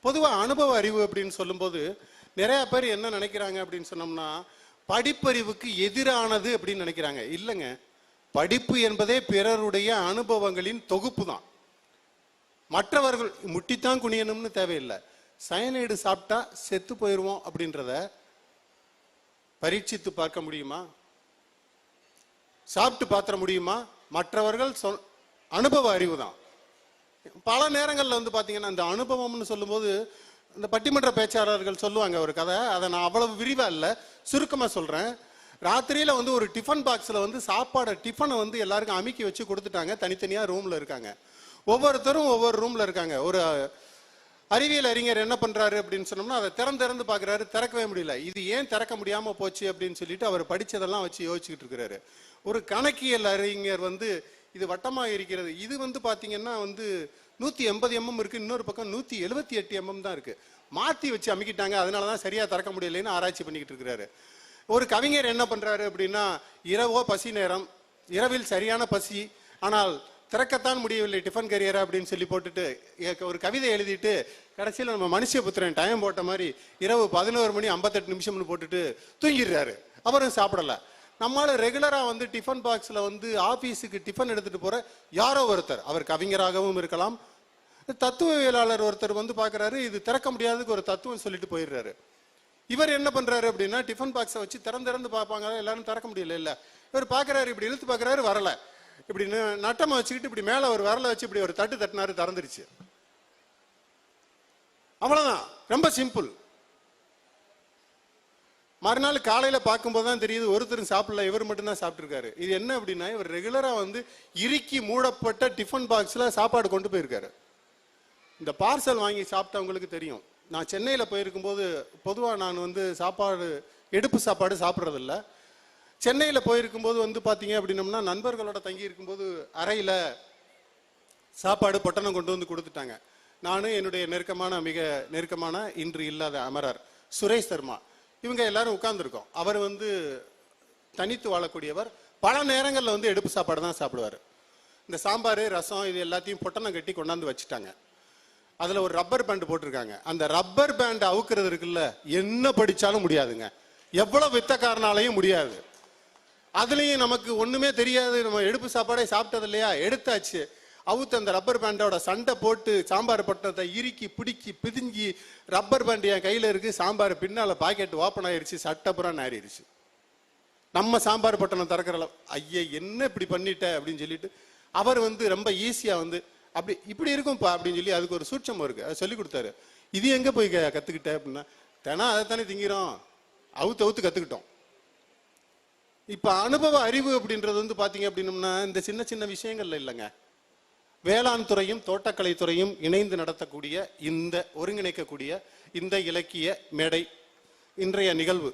பொதுவாக அனுபவ அறிவு அப்படின்னு சொல்லும்போது நிறைய பேர் என்ன நினைக்கிறாங்க அப்படின்னு சொன்னோம்னா, படிப்பறிவுக்கு எதிரானது அப்படின்னு நினைக்கிறாங்க. இல்லைங்க, படிப்பு என்பதே பிறருடைய அனுபவங்களின் தொகுப்பு தான். மற்றவர்கள் முட்டித்தான் குனியணும்னு தேவையில்லை. சயனைடு சாப்பிட்டா செத்து போயிடுவோம் அப்படின்றத பரீட்சித்து பார்க்க முடியுமா? சாப்பிட்டு பார்த்துட முடியுமா? மற்றவர்கள் அனுபவ அறிவு தான். பல நேரங்களில் வந்து பார்த்தீங்கன்னா, இந்த அனுபவம்னு சொல்லும்போது இந்த பட்டிமன்ற பேச்சாளர்கள் சொல்லுவாங்க ஒரு கதை. அதை நான் அவ்வளவு விரிவாக இல்லை, சுருக்கமாக சொல்கிறேன். ராத்திரியில் வந்து ஒரு டிஃபன் பாக்ஸில் வந்து டிஃபனை வந்து எல்லாருக்கும் அமுக்கி வச்சு கொடுத்துட்டாங்க. தனித்தனியாக ரூமில் இருக்காங்க. ஒவ்வொருத்தரும் ஒவ்வொரு ரூமில் இருக்காங்க. ஒரு அறிவியல் அறிஞர் என்ன பண்ணுறாரு அப்படின்னு சொன்னோம்னா, அதை திறந்து பார்க்குறாரு, திறக்கவே முடியல. இது ஏன் திறக்க முடியாமல் போச்சு அப்படின்னு சொல்லிட்டு அவர் படித்ததெல்லாம் வச்சு யோசிச்சுக்கிட்டு இருக்கிறாரு. ஒரு கணக்கியல் அறிஞர் வந்து இது வட்டமாக இருக்கிறது, இது வந்து பார்த்தீங்கன்னா வந்து 180 mm இருக்கு, இன்னொரு பக்கம் 178 mm தான் இருக்கு, மாற்றி வச்சு அமுக்கிட்டாங்க, அதனால தான் சரியாக திறக்க முடியலைன்னு ஆராய்ச்சி பண்ணிக்கிட்டு இருக்கிறாரு. ஒரு கவிஞர் என்ன பண்ணுறாரு அப்படின்னா, இரவோ பசி நேரம், இரவில் சரியான பசி, ஆனால் திறக்கத்தான் முடியவில்லை டிஃபன் கரியரா அப்படின்னு சொல்லி போட்டுட்டு ஒரு கவிதை எழுதிட்டு கடைசியில் நம்ம மனுஷபுத்திரன் டைம் போட்ட மாதிரி இரவு 11:58 போட்டுட்டு தூங்கிடுறாரு. அவரும் சாப்பிடல. நம்மளால ரெகுலராக வந்து டிஃபன் பாக்ஸில் வந்து ஆஃபீஸுக்கு டிஃபன் எடுத்துகிட்டு போகிற யாரோ ஒருத்தர், அவர் கவிஞராகவும் இருக்கலாம், தத்துவவியலாளர் ஒருத்தர் வந்து பார்க்குறாரு, இது திறக்க முடியாதுக்கு ஒரு தத்துவம் சொல்லிட்டு போயிடுறாரு. இவர் என்ன பண்ணுறாரு அப்படின்னா, டிஃபன் பாக்ஸை வச்சு திறந்து பார்ப்பாங்க, எல்லாரும் திறக்க முடியல. இல்லை, இவர் பார்க்குறாரு, இப்படி இழுத்து பார்க்குறாரு, வரல. இப்படி நட்டமாக வச்சுக்கிட்டு இப்படி மேலே ஒரு விரலை வச்சு இப்படி ஒரு தட்டினாரு, திறந்துருச்சு. அவ்வளோதான், ரொம்ப சிம்பிள். மறுநாள் காலையில் பார்க்கும்போது தான் தெரியுது ஒருத்தரும் சாப்பிடல, இவர் மட்டும்தான் சாப்பிட்டுருக்காரு. இது என்ன அப்படின்னா, இவர் ரெகுலராக வந்து இறுக்கி மூடப்பட்ட டிஃபன் பாக்ஸில் சாப்பாடு கொண்டு போயிருக்காரு. இந்த பார்சல் வாங்கி சாப்பிட்டவங்களுக்கு தெரியும். நான் சென்னையில் போயிருக்கும்போது பொதுவாக நான் வந்து எடுப்பு சாப்பாடு சாப்பிட்றதில்ல. சென்னையில் போயிருக்கும்போது வந்து பார்த்தீங்க அப்படின்னம்னா, நண்பர்களோட தங்கி இருக்கும்போது அறையில் சாப்பாடு பொட்டணம் கொண்டு வந்து கொடுத்துட்டாங்க. நானும் என்னுடைய மிக நெருக்கமான இன்று இல்லாத அமரர் சுரேஷ் சர்மா, இவங்க எல்லாரும் உட்கார்ந்துருக்கோம். அவர் வந்து தனித்து வாழக்கூடியவர். பல நேரங்களில் வந்து எடுப்பு சாப்பாடு தான் சாப்பிடுவார். இந்த சாம்பார் ரசம் இது எல்லாத்தையும் பொட்டணம் கட்டி கொண்டாந்து வச்சுட்டாங்க. அதில் ஒரு ரப்பர் பேண்ட் போட்டிருக்காங்க. அந்த ரப்பர் பேண்ட் அவுக்கிறது இருக்குல்ல, என்ன படித்தாலும் முடியாதுங்க, எவ்வளோ வித்தக்காரனாலையும் முடியாது. அதுலேயும் நமக்கு ஒன்றுமே தெரியாது, நம்ம எடுப்பு சாப்பாடே சாப்பிட்டது இல்லையா, எடுத்தாச்சு, அவுத்து அந்த ரப்பர் பேண்டோட சண்டை போட்டு சாம்பார் பட்டத்தை இறுக்கி பிடிக்கி பிதுங்கி, ரப்பர் பேண்ட் என் கையில் இருக்குது, சாம்பார் பின்னால் பாக்கெட் ஓப்பன் ஆயிடுச்சு, சட்டப்புறம் நாரிடுச்சு. நம்ம சாம்பார் பட்டணம் திறக்கிற ஐயா என்ன இப்படி பண்ணிட்ட அப்படின்னு சொல்லிட்டு அவர் வந்து ரொம்ப ஈஸியாக வந்து அப்படி இப்படி இருக்கும்ப்பா அப்படின்னு சொல்லி அதுக்கு ஒரு சூட்சம் இருக்குது, அதை சொல்லி கொடுத்தாரு. இது எங்கே போய் கற்றுக்கிட்ட அப்படின்னா, தினம் அதை தானே திங்கிறோம், அவுத்து கற்றுக்கிட்டோம். இப்போ அனுபவ அறிவு அப்படின்றது வந்து பார்த்தீங்க அப்படின்னம்னா, இந்த சின்ன சின்ன விஷயங்கள்ல இல்லைங்க, வேளாண் துறையும் தோட்டக்கலை துறையும் இணைந்து நடத்தக்கூடிய இந்த ஒருங்கிணைக்கக்கூடிய இந்த இலக்கிய மேடை இன்றைய நிகழ்வு.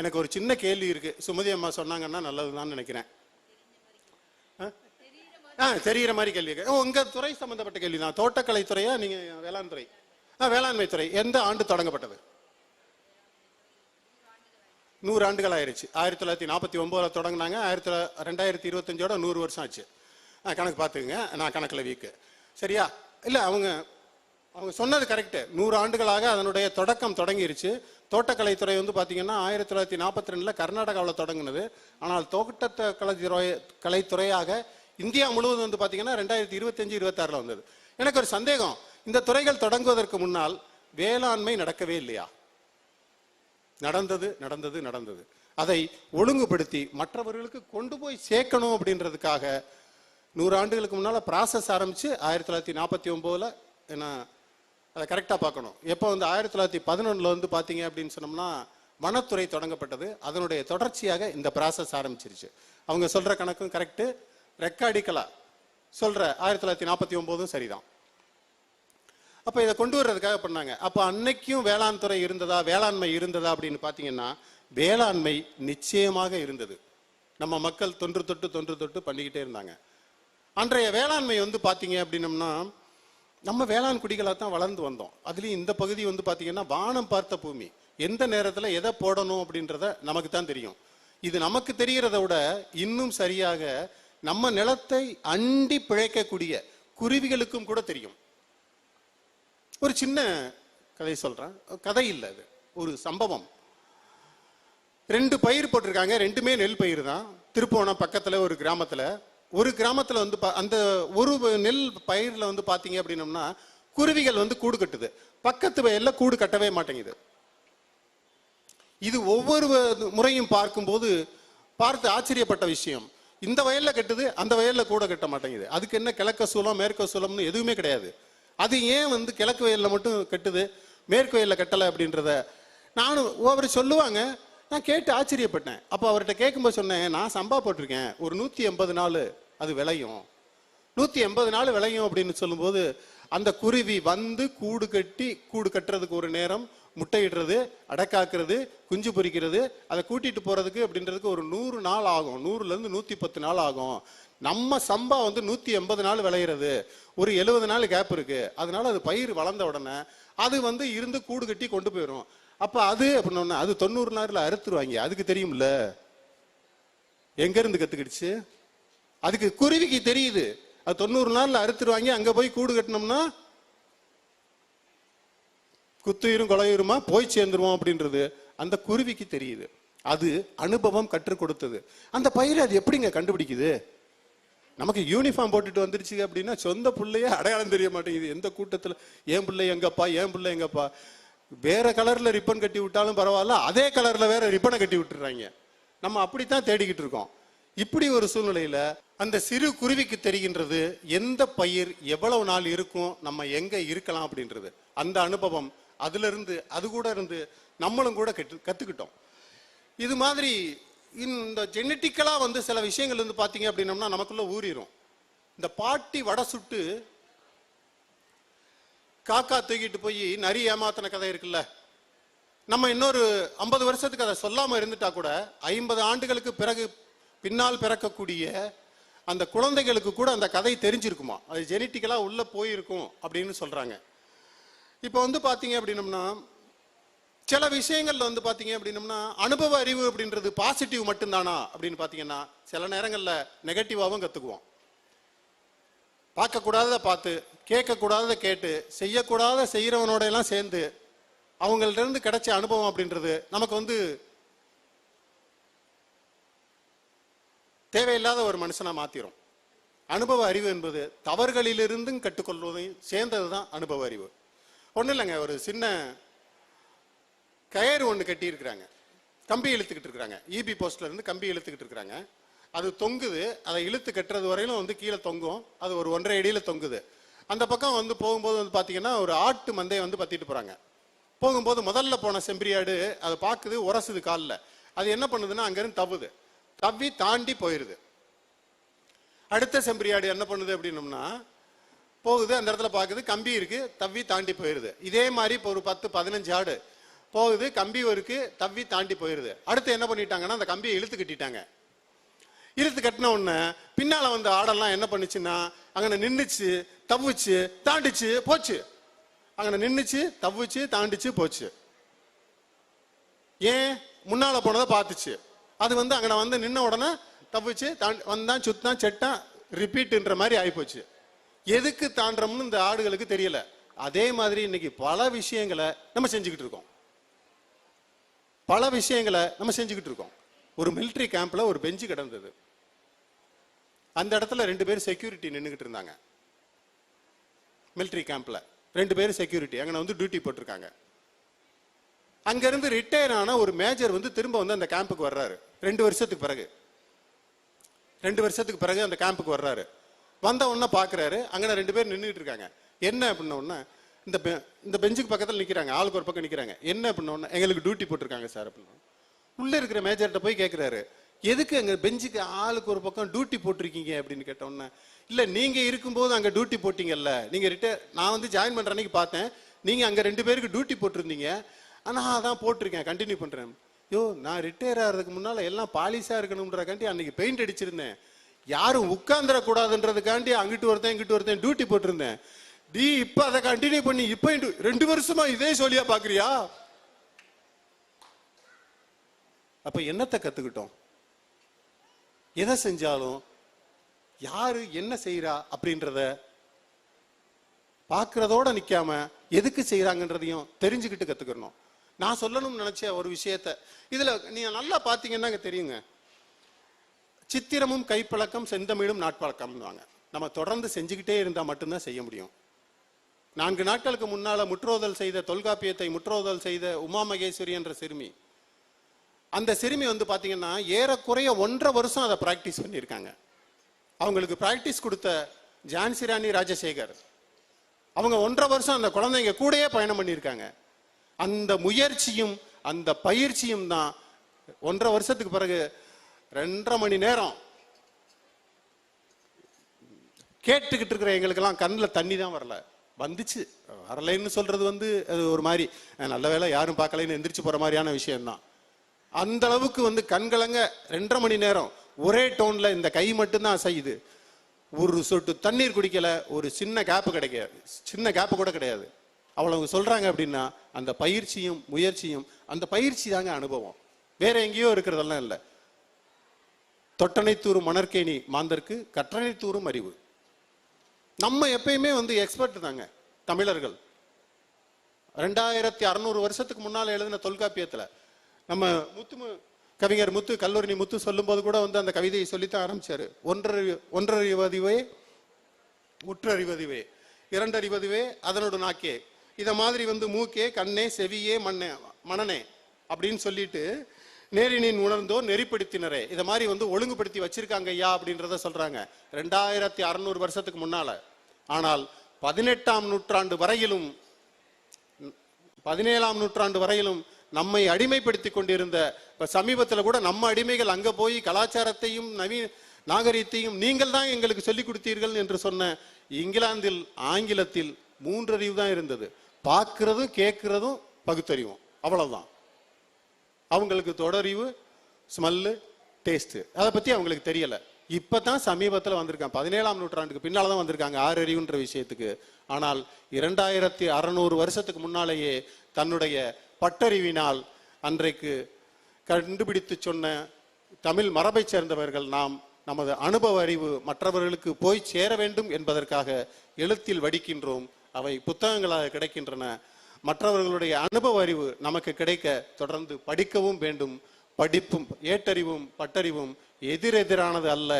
எனக்கு ஒரு சின்ன கேள்வி இருக்கு, சுமதி அம்மா சொன்னாங்கன்னா நல்லதுதான் நினைக்கிறேன். தெரிகிற மாதிரி கேள்வி. உங்க துறை சம்பந்தப்பட்ட கேள்வி தான். தோட்டக்கலை துறையா நீங்க வேளாண் துறை? வேளாண்மை துறை எந்த ஆண்டு தொடங்கப்பட்டது? 100 ஆண்டுகள் ஆயிடுச்சு. 1949 தொடங்கினாங்க. 2025 100 வருஷம் ஆச்சு. கணக்கு பார்த்துக்குங்க, நான் கணக்கில் வீக்கு, சரியா? இல்லை, அவங்க சொன்னது கரெக்டு. 100 ஆண்டுகளாக அதனுடைய தொடக்கம் தொடங்கிருச்சு. தோட்டக்கலைத்துறை வந்து பார்த்தீங்கன்னா 1942 கர்நாடகாவில் தொடங்கினது. ஆனால் கலைத்துறையாக இந்தியா முழுவதும் வந்து பார்த்தீங்கன்னா 2025-26 வந்தது. எனக்கு ஒரு சந்தேகம், இந்த துறைகள் தொடங்குவதற்கு முன்னால் வேளாண்மை நடக்கவே இல்லையா? நடந்தது. அதை ஒழுங்குபடுத்தி மற்றவர்களுக்கு கொண்டு போய் சேர்க்கணும் அப்படின்றதுக்காக 100 ஆண்டுகளுக்கு முன்னால் ப்ராசஸ் ஆரம்பித்து 1949 என்ன அதை கரெக்டாக பார்க்கணும். எப்போ வந்து 1911 வந்து பார்த்தீங்க அப்படின்னு சொன்னோம்னா வனத்துறை தொடங்கப்பட்டது. அதனுடைய தொடர்ச்சியாக இந்த ப்ராசஸ் ஆரம்பிச்சிருச்சு. அவங்க சொல்கிற கணக்கும் கரெக்டு, ரெக்கார்டிக்கலாக சொல்கிற 1949 சரிதான். அப்போ இதை கொண்டு வர்றதுக்காக பண்ணாங்க. அப்போ அன்னைக்கும் வேளாண் துறை இருந்ததா, வேளாண்மை இருந்ததா அப்படின்னு பார்த்தீங்கன்னா, வேளாண்மை நிச்சயமாக இருந்தது. நம்ம மக்கள் தொன்று தொட்டு பண்ணிக்கிட்டே இருந்தாங்க. அன்றைய வேளாண்மை வந்து பார்த்தீங்க அப்படின்னம்னா, நம்ம வேளாண் குடிகளாக தான் வளர்ந்து வந்தோம். அதுலேயும் இந்த பகுதி வந்து பார்த்தீங்கன்னா வானம் பார்த்த பூமி. எந்த நேரத்தில் எதை போடணும் அப்படின்றத நமக்கு தான் தெரியும். இது நமக்கு தெரிகிறத விட இன்னும் சரியாக நம்ம நிலத்தை அண்டி பிழைக்கக்கூடிய குருவிகளுக்கும் கூட தெரியும். ஒரு சின்ன கதை சொல்றேன். கதை இல்லை, அது ஒரு சம்பவம். 2 பயிர் போட்டிருக்காங்க, 2மே நெல் பயிர் தான். திருப்போணம் பக்கத்துல ஒரு கிராமத்துல வந்து அந்த ஒரு நெல் பயிர்ல வந்து பாத்தீங்க அப்படின்னம்னா குருவிகள் வந்து கூடு கட்டுது. பக்கத்து வயல்ல கூடு கட்டவே மாட்டேங்குது. இது ஒவ்வொரு முறையும் பார்க்கும்போது பார்த்து ஆச்சரியப்பட்ட விஷயம். இந்த வயல்ல கட்டுது, அந்த வயல்ல கூட கட்ட மாட்டேங்குது. அதுக்கு என்ன கிழக்க சூலம் மேற்க சூலம்னு எதுவுமே கிடையாது. அது ஏன் வந்து கிழக்கு வயல்ல மட்டும் கட்டுது, மேற்கு வயல்ல கட்டலை அப்படின்றத நானும் அவர் சொல்லுவாங்க. நான் கேட்டு ஆச்சரியப்பட்டேன். அப்போ அவர்கிட்ட கேட்கும்போது சொன்னேன், நான் சம்பா போட்டிருக்கேன், ஒரு 180 நாள் அது விளையும், 180 நாள் விளையும் அப்படின்னு சொல்லும்போது, அந்த குருவி வந்து கூடு கட்டுறதுக்கு ஒரு நேரம், முட்டையிடுறது, அடைக்காக்குறது, குஞ்சு பொரிக்கிறது, அதை கூட்டிட்டு போறதுக்கு அப்படின்றதுக்கு ஒரு 100 நாள் ஆகும். 100லேருந்து 110 நாள் ஆகும். நம்ம சம்பா வந்து 180 நாள் விளையிறது, ஒரு 70 நாள் கேப் இருக்கு. அதனால அது பயிர் வளர்ந்த உடனே அது வந்து இருந்து கூடு கட்டி கொண்டு போயிடும். அப்ப அது அப்படின்னா அது 90 நாள்ல அறுத்துருவாங்க. அதுக்கு தெரியும்ல, எங்க இருந்து கத்துக்கிடுச்சு? அதுக்கு குருவிக்கு தெரியுது அது 90 நாள்ல அறுத்துருவாங்க. அங்க போய் கூடு கட்டினோம்னா குத்துயிரும் கொலையுருமா போய் சேர்ந்துருவோம் அப்படின்றது அந்த குருவிக்கு தெரியுது. அது அனுபவம் கற்றுக் கொடுத்தது. அந்த பயிரை அது எப்படிங்க கண்டுபிடிக்குது? நமக்கு யூனிஃபார்ம் போட்டுட்டு வந்துருச்சு அப்படின்னா சொந்த பிள்ளையே அடையாளம் தெரிய மாட்டேங்குது. எந்த கூட்டத்துல என் பிள்ளை எங்கப்பா, என் பிள்ளை எங்கப்பா, வேற கலர்ல ரிப்பன் கட்டி விட்டாலும் பரவாயில்ல, அதே கலர்ல வேற ரிப்பனை கட்டி விட்டுறாங்க. நம்ம அப்படித்தான் தேடிக்கிட்டு இருக்கோம். இப்படி ஒரு சூழ்நிலையில அந்த சிறு குருவிக்கு தெரிகின்றது எந்த பயிர் எவ்வளவு நாள் இருக்கும், நம்ம எங்க இருக்கலாம் அப்படின்றது. அந்த அனுபவம் அதுல இருந்து அது கூட இருந்து நம்மளும் கூட கத்துக்கிட்டோம். இது மாதிரி இந்த ஜெனட்டிக்கலா வந்து சில விஷயங்கள் வந்து பாத்தீங்க அப்படின்னம்னா நமக்குள்ள ஊறிடும். இந்த பாட்டி வடை சுட்டு காக்கா தூக்கிட்டு போய் நரி ஏமாத்தின கதை இருக்குல்ல, நம்ம இன்னொரு 50 வருஷத்துக்கு அதை சொல்லாம இருந்துட்டா கூட 50 ஆண்டுகளுக்கு பிறகு பின்னால் பிறக்கக்கூடிய அந்த குழந்தைகளுக்கு கூட அந்த கதை தெரிஞ்சிருக்குமா, அது ஜெனட்டிக்கலா உள்ள போயிருக்கும் அப்படின்னு சொல்றாங்க. இப்போ வந்து பாத்தீங்க அப்படின்னம்னா சில விஷயங்கள்ல வந்து பாத்தீங்க அப்படின்னம்னா அனுபவ அறிவு அப்படின்றது பாசிட்டிவ் மட்டும்தானா அப்படின்னு பாத்தீங்கன்னா சில நேரங்கள்ல நெகட்டிவாவும் கத்துக்குவோம். பார்க்கக்கூடாததை பார்த்து, கேட்கக்கூடாததை கேட்டு, செய்யக்கூடாத செய்யறவனோட எல்லாம் சேர்ந்து அவங்கள்ட்ட இருந்து கிடைச்ச அனுபவம் அப்படின்றது நமக்கு வந்து தேவையில்லாத ஒரு மனுஷனா மாத்திரும். அனுபவ அறிவு என்பது தவறுகளிலிருந்தும் கற்றுக்கொள்வதையும் சேர்ந்ததுதான் அனுபவ அறிவு. ஒன்றும் இல்லைங்க, ஒரு சின்ன கயிறு ஒன்று கட்டி இருக்கிறாங்க, கம்பி இழுத்துக்கிட்டு இருக்கிறாங்க. இபி போஸ்ட்ல இருந்து கம்பி இழுத்துக்கிட்டு இருக்கிறாங்க. அது தொங்குது, அதை இழுத்து கட்டுறது வரையிலும் வந்து கீழே தொங்கும். அது ஒரு 1.5 அடியில தொங்குது. அந்த பக்கம் வந்து போகும்போது வந்து பார்த்தீங்கன்னா ஒரு ஆட்டு மந்தையை வந்து பத்திட்டு போறாங்க. போகும்போது முதல்ல போன செம்பரியாடு அதை பார்க்குது, உரசுது காலில். அது என்ன பண்ணுதுன்னா அங்கேருந்து தவ்வி தாண்டி போயிடுது. அடுத்த செம்பரியாடு என்ன பண்ணுது அப்படின்னம்னா போகுது, அந்த இடத்துல பார்க்குது கம்பி இருக்கு, தவ்வி தாண்டி போயிடுது. இதே மாதிரி இப்போ ஒரு 10-15 ஆடு போகுது, கம்பி இருக்கு, தவ்வி தாண்டி போயிடுது. அடுத்து என்ன பண்ணிட்டாங்கன்னா அந்த கம்பியை இழுத்து கட்டிட்டாங்க. இழுத்து கட்டின உடனே பின்னால வந்து ஆடெல்லாம் என்ன பண்ணுச்சுன்னா அங்கே நின்றுச்சு, தவிச்சு, தாண்டிச்சு, போச்சு. அங்கே நின்றுச்சு, தவிச்சு, தாண்டிச்சு, போச்சு. ஏன்? முன்னால போனதை பார்த்துச்சு. அது வந்து அங்கே வந்து நின்ன உடனே தவிச்சு வந்தான், சுத்தான், செட்டான், ரிப்பீட்ன்ற மாதிரி ஆயிப்போச்சு. எதுக்கு தாண்டோம்னு இந்த ஆடுகளுக்கு தெரியல. அதே மாதிரி இன்னைக்கு பல விஷயங்களை நம்ம செஞ்சுக்கிட்டு இருக்கோம். ஒரு மிலிட்டரி கேம்ப்ல ஒரு பெஞ்சு கிடந்தது. அந்த இடத்துல 2 பேர் செக்யூரிட்டி நின்றுகிட்டு இருந்தாங்க. மிலிட்டரி கேம்ப்ல 2 பேர் செக்யூரிட்டி அங்கே வந்து டியூட்டி போட்டிருக்காங்க. அங்கிருந்து ரிட்டையர் ஆன ஒரு மேஜர் வந்து திரும்ப வந்து அந்த கேம்புக்கு வர்றாரு. 2 வருஷத்துக்கு பிறகு அந்த கேம்புக்கு வர்றாரு. வந்த உடனே பாக்குறாரு, அங்கே 2 பேர் நின்றுட்டு இருக்காங்க. என்ன அப்படின்ன உடனே இந்த பெஞ்சுக்கு பக்கத்தில் நிற்கிறாங்க, ஆளுக்கு ஒரு பக்கம் நிற்கிறாங்க. என்ன அப்படின்ன உடனே எங்களுக்கு டியூட்டி போட்டிருக்காங்க சார் அப்படின்னு. உள்ள இருக்கிற மேஜர்கிட்ட போய் கேட்கிறாரு, எதுக்கு அங்க பெஞ்சுக்கு ஆளுக்கு ஒரு பக்கம் டியூட்டி போட்டிருக்கீங்க அப்படின்னு கேட்ட உடனே, இல்ல நீங்க இருக்கும்போது அங்க டியூட்டி போட்டீங்கல்ல, நீங்க நான் வந்து ஜாயின் பண்ற அன்னைக்கு பார்த்தேன், நீங்க அங்க 2 பேருக்கு டியூட்டி போட்டிருந்தீங்க, ஆனா அதான் போட்டிருக்கேன், கண்டினியூ பண்றேன். யோ, நான் ரிட்டையர் ஆகிறதுக்கு முன்னால எல்லாம் பாலிஷா இருக்கணும்ன்றக்காண்டி அன்னைக்கு பெயிண்ட் அடிச்சிருந்தேன், யாரும் உட்கார்ந்துட கூடாதுன்றதுக்காண்டி அங்கிட்டு ஒருத்தன் டியூட்டி போட்டிருந்தேன். இப்ப அதை கண்டினியூ பண்ணி இப்ப 2 வருஷமா இதே சொல்லியா பாக்குறியா? அப்ப என்னத்தை கத்துக்கிட்டோம்? எதை செஞ்சாலும் யாரு என்ன செய்யறா அப்படின்றத பாக்குறதோட நிக்காம எதுக்கு செய்யறாங்கன்றதையும் தெரிஞ்சுக்கிட்டு கத்துக்கணும். நான் சொல்லணும்னு நினைச்ச ஒரு விஷயத்த இதுல நீங்க நல்லா பாத்தீங்கன்னா தெரியுங்க. சித்திரமும் கைப்பழக்கம் செந்தமிழும் நாட்பழக்கம்வாங்க. நம்ம தொடர்ந்து செஞ்சுக்கிட்டே இருந்தா மட்டும்தான் செய்ய முடியும். 4 நாட்களுக்கு முன்னால முற்றோதல் செய்த தொல்காப்பியத்தை முற்றோதல் செய்த உமா மகேஸ்வரி என்ற சிறுமி, அந்த சிறுமி பாத்தீங்கன்னா ஏறக்குறைய 1.5 வருஷம் அதை பிராக்டிஸ் பண்ணியிருக்காங்க. அவங்களுக்கு பிராக்டிஸ் கொடுத்த ஜான்சி ராணி ராஜசேகர் அவங்க 1.5 வருஷம் அந்த குழந்தைங்க கூடயே பயணம் பண்ணியிருக்காங்க. அந்த முயற்சியும் அந்த பயிற்சியும் தான் 1.5 வருஷத்துக்கு பிறகு 2.5 மணி நேரம் கேட்டுக்கிட்டு இருக்கிற எங்களுக்கெல்லாம் கண்ணில் தண்ணி தான் வரல, வந்துச்சு. வரலைன்னு சொல்றது அது ஒரு மாதிரி நல்ல வேலை யாரும் பார்க்கலைன்னு எந்திரிச்சு போற மாதிரியான விஷயம்தான். அந்த அளவுக்கு கண்கலங்க 2.5 மணி நேரம் ஒரே டோன்ல இந்த கை மட்டும்தான் அசையுது. ஒரு சொட்டு தண்ணீர் குடிக்கல, ஒரு சின்ன கேப்பு கிடைக்காது, சின்ன கேப்பு கூட கிடையாது. அவ்வளவு சொல்றாங்க அப்படின்னா அந்த பயிற்சியும் முயற்சியும், அந்த பயிற்சி தாங்க அனுபவம், வேற எங்கேயோ இருக்கிறதெல்லாம் இல்லை. தொட்டனை தூரும் மணற்கேணி மாந்தருக்கு கற்றனை தூரும் அறிவு. நம்ம எப்பயுமே எக்ஸ்பர்ட் தாங்க தமிழர்கள். 2600 வருஷத்துக்கு முன்னால எழுதின தொல்காப்பியத்துல நம்ம கவிஞர் முத்து, கல்லூரி முத்து சொல்லும் போது கூட அந்த கவிதையை சொல்லித்தான் ஆரம்பிச்சாரு. ஒன்றறிவதுவே உற்றறிவதுவே, 2 அறிவதுவே அதனோட நாக்கே, இத மாதிரி மூக்கே கண்ணே செவியே மனனே அப்படின்னு சொல்லிட்டு நேரினின் உணர்ந்தோ நெறிப்படுத்தினரே இத மாதிரி ஒழுங்குபடுத்தி வச்சிருக்காங்க ஐயா அப்படின்றத சொல்றாங்க 2600 வருஷத்துக்கு முன்னால. ஆனால் 18ஆம் நூற்றாண்டு வரையிலும் 17ஆம் நூற்றாண்டு வரையிலும் நம்மை அடிமைப்படுத்தி கொண்டிருந்த, இப்ப சமீபத்தில் கூட நம்ம அடிமைகள் அங்க போய் கலாச்சாரத்தையும் நாகரீகத்தையும் நீங்கள் தான் எங்களுக்கு சொல்லிக் கொடுத்தீர்கள் என்று சொன்ன இங்கிலாந்தில் ஆங்கிலத்தில் 3 அறிவு தான் இருந்தது. பார்க்கிறதும் கேட்கிறதும் பகுத்தறிவும், அவ்வளவுதான். அவங்களுக்கு தொடறிவு, ஸ்மெல்லு, டேஸ்ட், அதை பத்தி அவங்களுக்கு தெரியல. இப்பதான் சமீபத்தில் வந்திருக்காங்க, 17ஆம் நூற்றாண்டுக்கு பின்னால்தான் வந்திருக்காங்க 6 அறிவுன்ற விஷயத்துக்கு. ஆனால் 2600 வருஷத்துக்கு முன்னாலேயே தன்னுடைய பட்டறிவினால் அன்றைக்கு கண்டுபிடித்து சொன்ன தமிழ் மரபை சேர்ந்தவர்கள் நாம் நமது அனுபவ அறிவு மற்றவர்களுக்கு போய் சேர வேண்டும் என்பதற்காக எழுத்தில் வடிக்கின்றோம். அவை புத்தகங்களாக கிடைக்கின்றன. மற்றவர்களுடைய அனுபவ அறிவு நமக்கு கிடைக்க தொடர்ந்து படிக்கவும் வேண்டும். படிப்பும் ஏட்டறிவும் பட்டறிவும் எதிரெதிரானது அல்ல,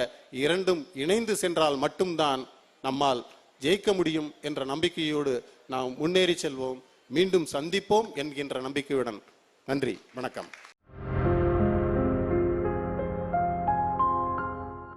இரண்டும் இணைந்து சென்றால் மட்டும்தான் நம்மால் ஜெயிக்க முடியும் என்ற நம்பிக்கையோடு நாம் முன்னேறி செல்வோம். மீண்டும் சந்திப்போம் என்கின்ற நம்பிக்கையுடன் நன்றி, வணக்கம்.